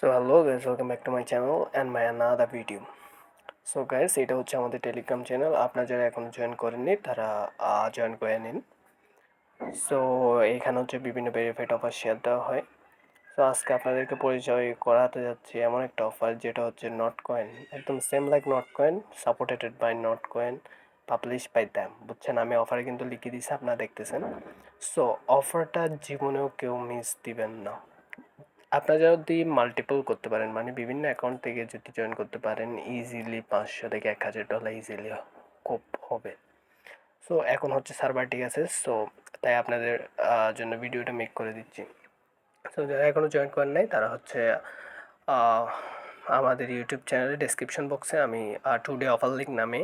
So hello guys, welcome back to my channel and my another video. So guys, এটা হচ্ছে আমাদের Telegram channel. আপনারা যারা এখন জয়েন করেননি তারা জয়েন করে নিন। সো এখানে হচ্ছে বিভিন্ন ভেরিফাইড অফার শেয়ার দেওয়া হয়। সো আজকে আপনাদেরকে পরিচয় করাতে যাচ্ছি এমন একটা অফার যেটা হচ্ছে নট কয়েন, একদম same like Notcoin, supported by Notcoin, publish by them. বুঝছেন, আমি অফারে কিন্তু লিখে দিয়েছি, আপনারা দেখতেছেন। সো অফারটা জীবনেও কেউ মিস দিবেন না। আপনারা যদি মাল্টিপল করতে পারেন, মানে বিভিন্ন অ্যাকাউন্ট থেকে যদি জয়েন করতে পারেন, ইজিলি 500 থেকে $1000 ইজিলি খুব হবে। সো এখন হচ্ছে সার্ভার ঠিক আছে, সো তাই আপনাদের জন্য ভিডিওটা মেক করে দিচ্ছি। সো যারা এখনও জয়েন করেন নাই তারা হচ্ছে আহ, আমাদের ইউটিউব চ্যানেলের ডেসক্রিপশন বক্সে আমি টুডে অফার লিঙ্ক নামে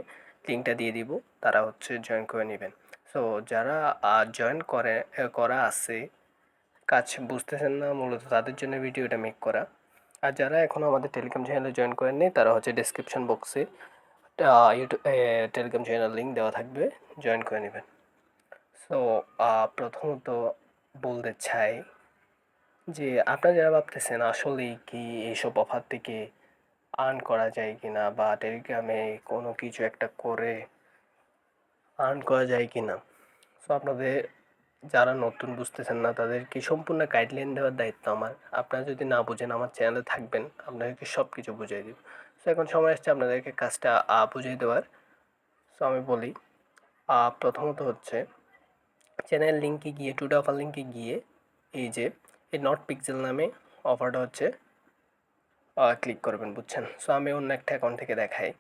লিঙ্কটা দিয়ে দিব, তারা হচ্ছে জয়েন করে নেবেন। সো যারা জয়েন করা আছে, কাজ বুঝতেছেন না, মূলত তাদের জন্য ভিডিওটা মেক করা। আর যারা এখনও আমাদের টেলিগ্রাম চ্যানেলে জয়েন করেননি তারা হচ্ছে ডেসক্রিপশন বক্সে ইউটিউব টেলিগ্রাম চ্যানেল লিঙ্ক দেওয়া থাকবে, জয়েন করে নেবেন। সো প্রথমত বলতে চাই যে আপনারা যারা ভাবতেছেন আসলেই কি এইসব অফার থেকে আর্ন করা যায় কি না, বা টেলিগ্রামে কোনো কিছু একটা করে আর্ন করা যায় কি না, সো আপনাদের যারা নতুন বুঝতেছেন না তাদেরকে সম্পূর্ণ গাইডলাইন দেওয়ার দায়িত্ব আমার। আপনারা যদি না বুঝেন আমার চ্যানেলে থাকবেন, আপনাদেরকে সব কিছু বুঝিয়ে দিব। সো এখন সময় আসছে আপনাদেরকে কাজটা বুঝিয়ে দেওয়ার। সো আমি বলি, প্রথমত হচ্ছে চ্যানেল লিঙ্কে গিয়ে, টুডে অফার লিঙ্কে গিয়ে এই যে এই নট পিক্সেল নামে অফারটা হচ্ছে ক্লিক করবেন, বুঝছেন। সো আমি অন্য একটা অ্যাকাউন্ট থেকে দেখাই।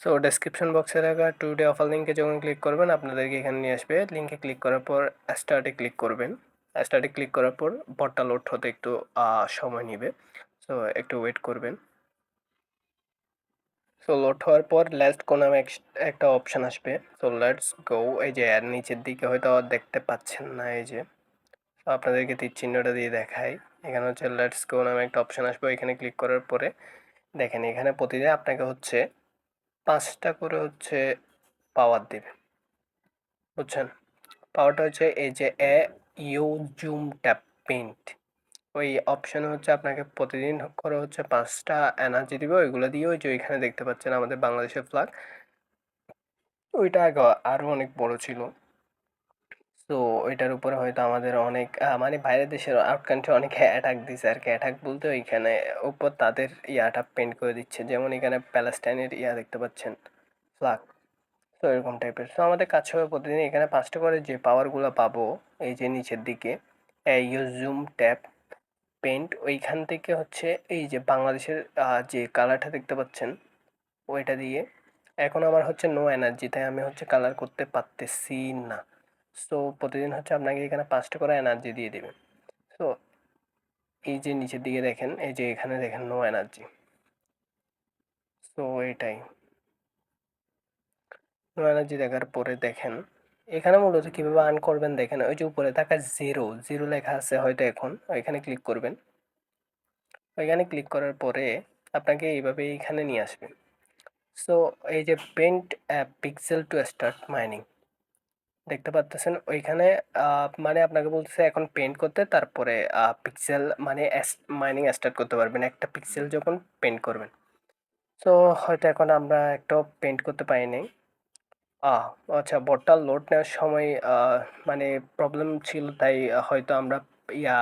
সো ডেসক্রিপশন বক্সে থাকা টুডে অফার লিঙ্কে যখন ক্লিক করবেন আপনাদেরকে এখানে নিয়ে আসবে। লিঙ্কে ক্লিক করার পর স্টার্টে ক্লিক করবেন। স্টার্টে ক্লিক করার পর বটটা লোড হতে একটু সময় নেবে, সো একটু ওয়েট করবেন। সো লোড হওয়ার পর লেটস গো নামে একটা অপশান আসবে। সো লেটস গো, এই যে এর নিচের দিকে হয়তো দেখতে পাচ্ছেন না, এই যে আপনাদেরকে তীর চিহ্নটা দিয়ে দেখাই। এখানে হচ্ছে লেটস গো নামে একটা অপশান আসবে, এখানে ক্লিক করার পরে দেখেন এখানে প্রতিদিন আপনাকে হচ্ছে 5টা করে হচ্ছে পাওয়ার দেবে, বুঝছেন। পাওয়ারটা হচ্ছে এই যে ইউ জুম ট্যাপ পেইন্ট, ওই অপশানে হচ্ছে আপনাকে প্রতিদিন করে হচ্ছে 5টা এনার্জি দিবে। ওইগুলো দিয়ে ওই যে ওইখানে দেখতে পাচ্ছেন আমাদের বাংলাদেশের ফ্ল্যাগ, ওইটা আগে আরও অনেক বড় ছিল। তো ওইটার উপরে হয়তো আমাদের অনেক মানে বাইরের দেশের আউট কান্ট্রি অনেক অ্যাটাক দিছে আর কি। অ্যাটাক বলতে ওইখানে উপর তাদের ইয়াটা পেন্ট করে দিচ্ছে, যেমন এখানে প্যালেস্টাইনের ইয়া দেখতে পাচ্ছেন, ফ্ল্যাগ। তো এরকম টাইপের। তো আমাদের কাজ হবে প্রতিদিন এখানে 5টা করে যে পাওয়ারগুলো পাবো, এই যে নিচের দিকে ইউজ জুম ট্যাপ পেন্ট, ওইখান থেকে হচ্ছে এই যে বাংলাদেশের যে কালারটা দেখতে পাচ্ছেন ওইটা দিয়ে। এখন আমার হচ্ছে নো এনার্জি, তাই আমি হচ্ছে কালার করতে পারতেছি না। সো প্রতিদিন হচ্ছে আপনাকে এখানে 5টা করে এনার্জি দিয়ে দেবে। সো এই যে নিচের দিকে দেখেন, এই যে এখানে দেখেন নো এনার্জি। সো এটাই নো এনার্জি দেখার পরে দেখেন এখানে মূলত কীভাবে আর্ন করবেন। দেখেন ওই যে উপরে থাকা জিরো জিরো লেখা আছে হয়তো, এখন ওইখানে ক্লিক করবেন। ওইখানে ক্লিক করার পরে আপনাকে এইভাবে এইখানে নিয়ে আসবে। সো এই যে paint pixel to start mining দেখতে পাচ্তেছেন ওইখানে, মানে আপনাকে বলতেছে এখন পেন্ট করতে, তারপরে পিক্সেল মানে মাইনিং স্টার্ট করতে পারবেন একটা পিক্সেল যখন পেন্ট করবেন। সো হয়তো এখন আমরা একটাও পেন্ট করতে পারিনি। আহ আচ্ছা, বটটা লোড নেওয়ার সময় মানে প্রবলেম ছিল, তাই হয়তো আমরা ইয়া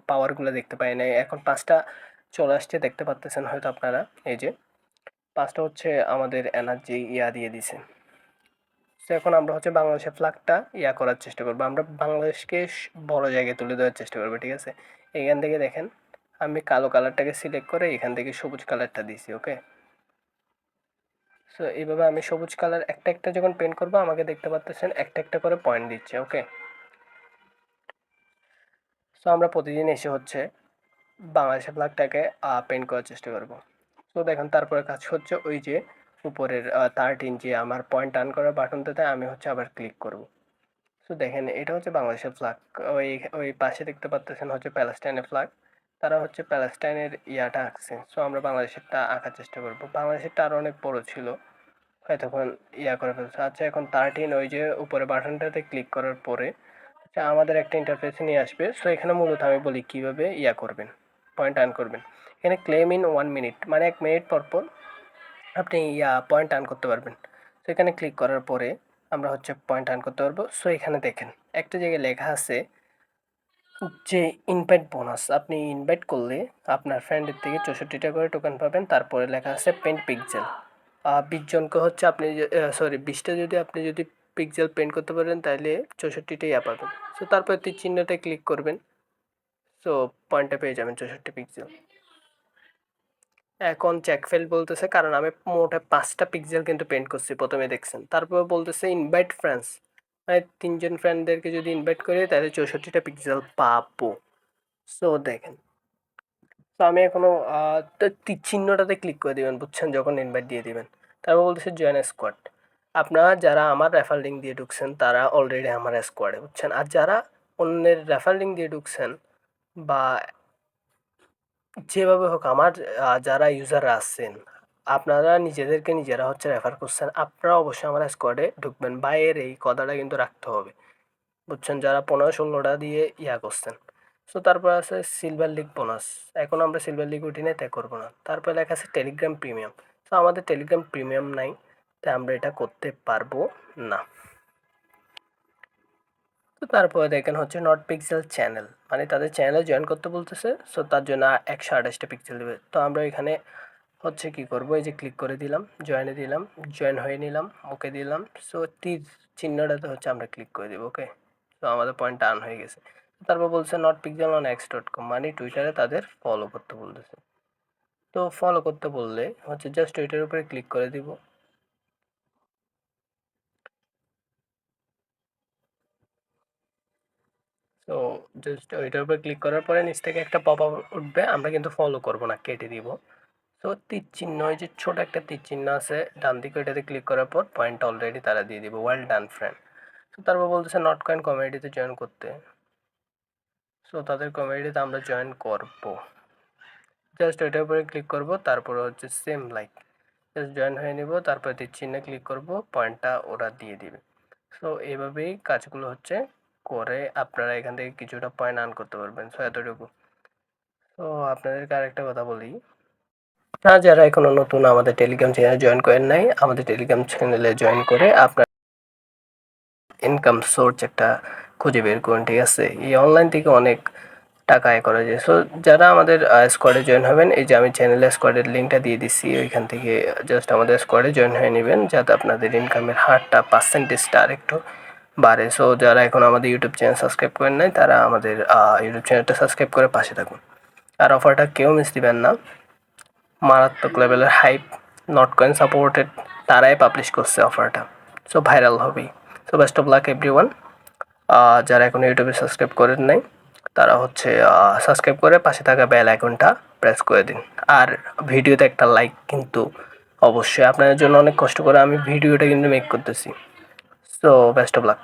পাওয়ারগুলো দেখতে পাই নাই। এখন 5টা চলে আসছে দেখতে পাচ্তেছেন হয়তো আপনারা, এই যে 5টা হচ্ছে আমাদের এনার্জি ইয়া দিয়ে দিছে। তো এখন আমরা হচ্ছে বাংলাদেশের ফ্ল্যাগটা ইয়া করার চেষ্টা করবো, আমরা বাংলাদেশকে বড় জায়গায় তুলে ধরার চেষ্টা করবো, ঠিক আছে। এখান থেকে দেখেন আমি কালো কালারটাকে সিলেক্ট করে এখান থেকে সবুজ কালারটা দিছি, ওকে। সো এইভাবে আমি সবুজ কালার একটা একটা যখন পেন্ট করবো আমাকে দেখতে পাচ্তেছেন একটা একটা করে পয়েন্ট দিচ্ছে, ওকে। সো আমরা প্রতিদিন এসে হচ্ছে বাংলাদেশের ফ্ল্যাগটাকে পেন্ট করার চেষ্টা করব। তো দেখেন তারপরে কাজ হচ্ছে ওই যে উপরের 13 যে আমার পয়েন্ট টার্ন করার বাটনটাতে আমি হচ্ছে আবার ক্লিক করব। সো দেখেন এটা হচ্ছে বাংলাদেশের ফ্ল্যাগ। ওই ওই পাশে দেখতে পাচ্তেছেন হচ্ছে প্যালেস্টাইনের ফ্ল্যাগ, তারা হচ্ছে প্যালেস্টাইনের ইয়াটা আঁকছে। সো আমরা বাংলাদেশেরটা আঁকার চেষ্টা করব। বাংলাদেশেরটা আরও অনেক বড় ছিল, এতক্ষণ ইয়া করে ফেলছে। আচ্ছা এখন 13 ওই যে উপরে বাটনটাতে ক্লিক করার পরে আমাদের একটা ইন্টারফেসে নিয়ে আসবে। সো এখানে মূলত আমি বলি কীভাবে করবেন, পয়েন্ট আর্ন করবেন। এখানে ক্লেম ইন 1 মিনিট, মানে 1 মিনিট পর পর আপনি পয়েন্ট আর্ন করতে পারবেন। সো এখানে ক্লিক করার পরে আমরা হচ্ছে পয়েন্ট আর্ন করতে পারবো। সো এখানে দেখেন একটা জায়গায় লেখা আছে যে ইনভাইট বোনাস, আপনি ইনভাইট করলে আপনার ফ্রেন্ডের থেকে 64টা করে টোকেন পাবেন। তারপরে লেখা আছে পেন্ট পিক্সেল, 20 জনকে হচ্ছে আপনি সরি 20টা যদি আপনি যদি পিক্সেল পেন্ট করতে পারেন তাহলে 64টা পাবেন। সো তারপর তীর চিহ্নটায় ক্লিক করবেন। সো পয়েন্টটা পেয়ে যাবেন 64 পিক্সেল। এখন চেক ফেল বলতেছে, কারণ আমি মোটে 5টা পিক্সেল কিন্তু পেন্ট করছি, প্রথমে দেখছেন। তারপর বলতেছে ইনভাইট ফ্রেন্ডস, মানে 3জন ফ্রেন্ডদেরকে যদি ইনভাইট করি তাহলে 64টা পিক্সেল পাবো। সো দেখেন, তো আমি এখনও তীর চিহ্নটাতে ক্লিক করে দিবেন, বুঝছেন, যখন ইনভাইট দিয়ে দিবেন। তারপর বলতেছে জয়েন স্কোয়াড। আপনারা যারা আমার রেফার লিঙ্ক দিয়ে ঢুকছেন তারা অলরেডি আমার স্কোয়াডে, বুঝছেন। আর যারা অন্যের রেফার লিঙ্ক দিয়ে ঢুকছেন বা যেভাবে হোক আমার যারা ইউজাররা আছেন, আপনারা নিজেদেরকে নিজেরা হচ্ছে রেফার করছেন, আপনারা অবশ্যই আমার স্কোয়াডে ঢুকবেন। বাইরের এই কথাটা কিন্তু রাখতে হবে, বুঝছেন, যারা 15-16টা দিয়ে করছেন। সো তারপর আছে সিলভার লিগ বোনাস। এখন আমরা সিলভার লিগ উঠি নাই, তাই করবো না। তারপরে লেখা আছে টেলিগ্রাম প্রিমিয়াম। তো আমাদের টেলিগ্রাম প্রিমিয়াম নাই, তাই আমরা এটা করতে পারবো না। তো তারপরে দেখেন হচ্ছে নট পিক্সেল চ্যানেল, মানে তাদের চ্যানেলে জয়েন করতে বলতেছে। সো তার জন্য 128টা পিক্সেল দেবে। তো আমরা এখানে হচ্ছে কি করব, এই যে ক্লিক করে দিলাম, জয়েনে দিলাম, জয়েন হয়ে নিলাম, ওকে দিলাম। সো তীর চিহ্নটাতে হচ্ছে আমরা ক্লিক করে দেবো, ওকে। তো আমাদের পয়েন্ট টার্ন হয়ে গেছে। তারপর বলছে নট পিক্সেল অন x.com, মানে টুইটারে তাদের ফলো করতে বলতেছে। তো ফলো করতে বললে হচ্ছে জাস্ট টুইটারের উপরে ক্লিক করে দিব। তো জাস্ট ওইটার উপর ক্লিক করার পরে নিচ থেকে একটা পপ আপ উঠবে, আমরা কিন্তু ফলো করব না, কেটে দিব। তো তীর চিহ্ন, ওই যে ছোট একটা তীর চিহ্ন আছে ডান দিকে, ওইটাতে ক্লিক করার পর পয়েন্ট অলরেডি তারা দিয়ে দিব, ওয়েল ডান ফ্রেন্ড। তো তারপর বলতেছে নট কয়েন কমিউনিটিতে জয়েন করতে। সো তাদের কমিউনিটিতে আমরা জয়েন করব, জাস্ট ওইটার উপরে ক্লিক করব। তারপরে হচ্ছে সেম লাইক জাস্ট জয়েন হয়ে নিব, তারপর তীর চিহ্নে ক্লিক করব, পয়েন্টটা ওরা দিয়ে দিবে। সো এভাবেই কাজগুলো হচ্ছে করে আপনারা এখান থেকে কিছুটা পয়েন্ট আর্ন করতে পারবেন। সো এতটুকু। তো আপনাদেরকে আরেকটা কথা বলি, যারা এখনো নতুন আমাদের টেলিগ্রাম চ্যানেলে জয়েন করেন নাই, আমাদের টেলিগ্রাম চ্যানেলে জয়েন করে আপনার ইনকাম সোর্স একটা খুঁজে বের করুন, ঠিক আছে। এই অনলাইন থেকে অনেক টাকা আয় করা যায়। সো যারা আমাদের স্কোয়াডে জয়েন হবেন, এই যে আমি চ্যানেলে স্কোয়াডের লিঙ্কটা দিয়ে দিচ্ছি, ওইখান থেকে জাস্ট আমাদের স্কোয়াডে জয়েন হয়ে নেবেন, যাতে আপনাদের ইনকামের হারটা পার্সেন্টেজটা আরেকটু বাড়ে। সো যারা এখন আমাদের ইউটিউব চ্যানেল সাবস্ক্রাইব করেন নাই, তারা আমাদের ইউটিউব চ্যানেলটা সাবস্ক্রাইব করে পাশে থাকুন। আর অফারটা কেউ মিস দিবেন না, মারাত্মক লেভেলের হাইপ, নট কয়েন সাপোর্টেড, তারাই পাবলিশ করছে অফারটা। সো ভাইরাল হবেই। So best of luck everyone. যারা এখন ইউটিউবে সাবস্ক্রাইব করেন নাই, তারা হচ্ছে সাবস্ক্রাইব করে পাশে থাকা বেল আইকনটা প্রেস করে দিন। আর ভিডিওতে একটা লাইক কিন্তু অবশ্যই, আপনাদের জন্য অনেক কষ্ট করে আমি ভিডিওটা কিন্তু মেক করতেছি। So best of luck.